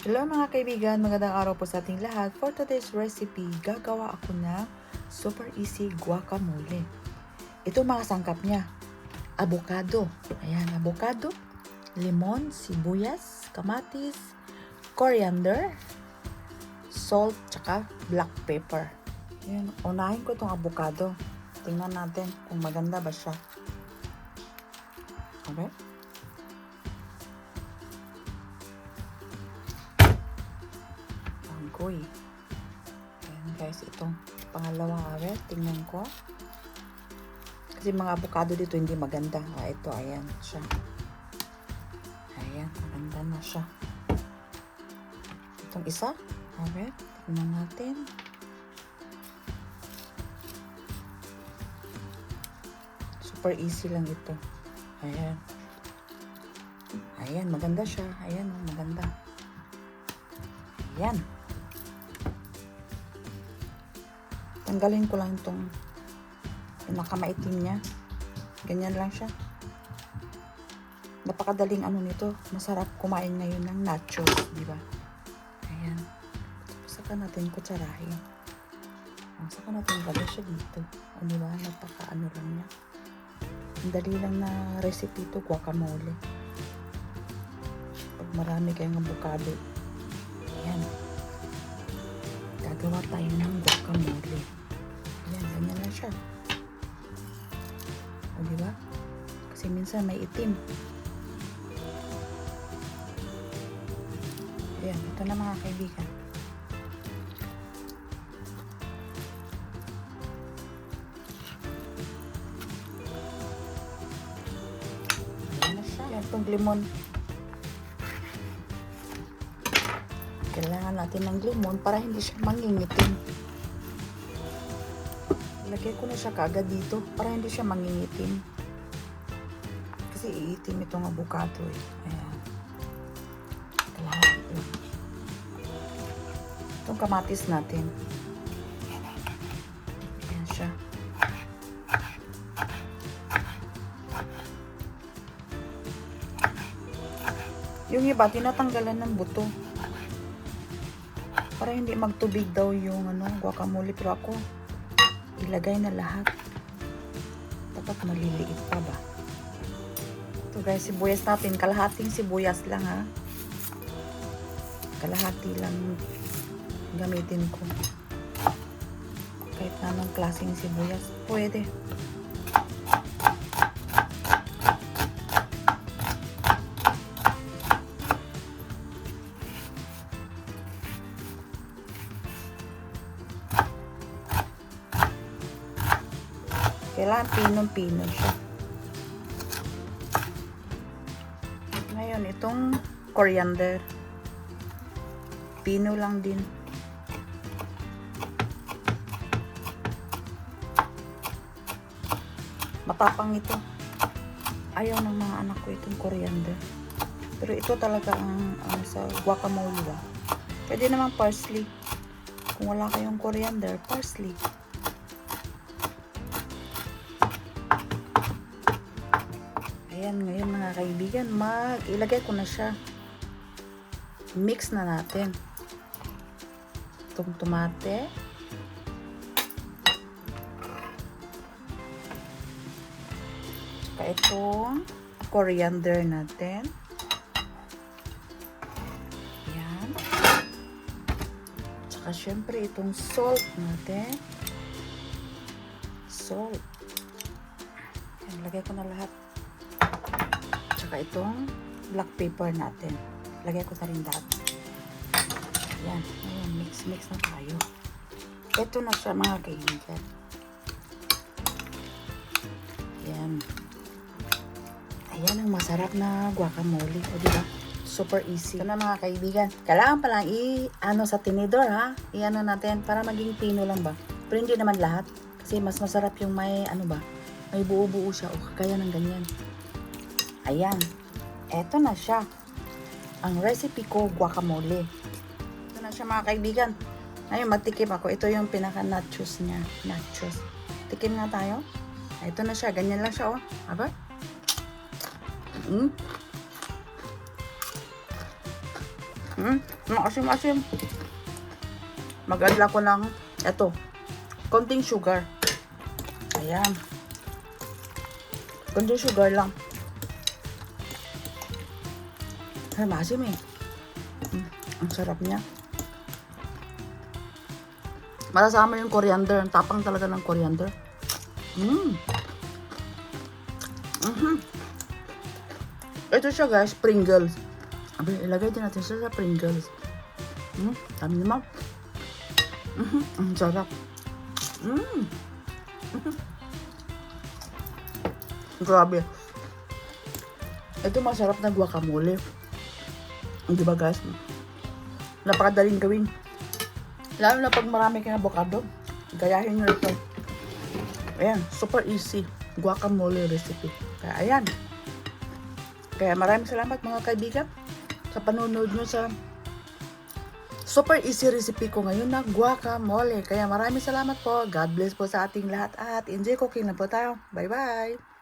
Hello mga kaibigan, magandang araw po sa ating lahat. For today's recipe, gagawa ako ng super easy guacamole. Ito mga sangkap niya. Avocado. Ayan, avocado, limon, sibuyas, kamatis, coriander, salt, tsaka black pepper. Ayan, unahin ko itong avocado. Tingnan natin kung maganda ba siya. Okay? Angkoy. Ayan guys, itong pangalawang awet. Tingnan ko. Kasi mga avocado dito hindi maganda. Ito, ayan siya. Ayan, maganda na siya. Itong isa. Awet. Tingnan natin. Super easy lang ito. Ayan. Ayan, maganda siya. Ayan, maganda. Ayan. Tanggalin ko lang itong pinakamaitim niya. Ganyan lang siya. Napakadaling ano nito. Masarap kumain ngayon ng nachos, di ba? Ayan. Saka natin kutsarahin. Saka natin lagay siya dito. O di ba? Napaka ano lang niya. Ang dali lang na recipe ito, guacamole. Pag marami kayong avocado. Ayan. Gagawa tayo ng guacamole. Ayan, ganyan lang siya. O, diba? Kasi minsan may itim. Ayan, ito na mga kaibigan. Ayan na siya. Ayan, itong limon. Kailangan natin ng limon para hindi siya mangingitim. Ilagay ko na siya kaagad dito para hindi siya mangingitim. Kasi iitim itong avocado eh. Ayan. Kalahati. Itong kamatis natin. Ayan siya. Yung iba, tinatanggalan ng buto. Para hindi magtubig daw yung guacamole, pero ako ilagay na lahat. Dapat maliliit pa ba? Ito guys, sibuyas natin. Kalahating sibuyas lang ha. Kalahati lang gamitin ko. Kahit na anong klaseng sibuyas, pwede. Kailangan pinong-pino siya. Ngayon, itong coriander. Pino lang din. Matapang ito. Ayaw ng mga anak ko itong coriander. Pero ito talaga ang sa guacamole ba. Pwede naman parsley. Kung wala kayong coriander, parsley. Ayan, ngayon mga kaibigan, ilagay ko na siya. Mix na natin. Itong tomate. Tsaka itong coriander natin. Ayan. Tsaka syempre itong salt natin. Salt. Ayan, lagay ko na lahat. Tsaka itong black pepper natin. Lagay ko na rin lahat. Ayan. Ayan. Mix na tayo. Ito na siya mga kaibigan. Ayan. Ayan ang masarap na guacamole. O diba? Super easy. Ito na mga kaibigan. Kailangan pa lang sa tinidor ha. I-ano natin para maging pino lang ba. Pero hindi naman lahat. Kasi mas masarap yung may may buo-buo siya. O kaya ng ganyan. Ayan. Eto na siya. Ang recipe ko, guacamole. Ito na siya mga kaibigan. Ngayon, magtikim ako. Ito yung pinaka-nachos niya. Nachos. Tikim nga tayo. Ito na siya. Ganyan lang siya, oh. Aba? Maasim-asim. Mag-add ko ng, eto, konting sugar. Ayan. Konting sugar lang. Ay, maasim eh. Ang sarap niya. Malasama yung coriander. Ang tapang talaga ng coriander. Ito siya guys, Pringles. Abi, ilagay din natin siya sa Pringles. Dami naman. Ang sarap. Grabe. Ito masarap na guacamole. Di ba guys? Napakadaling gawin. Lalo na pag marami kang avocado. Gayahin nyo ito. Ayan, super easy. Guacamole recipe. Kaya ayan. Kaya maraming salamat mga kaibigan sa panonood nyo sa super easy recipe ko ngayon na guacamole. Kaya maraming salamat po. God bless po sa ating lahat at enjoy cooking na po tayo. Bye bye!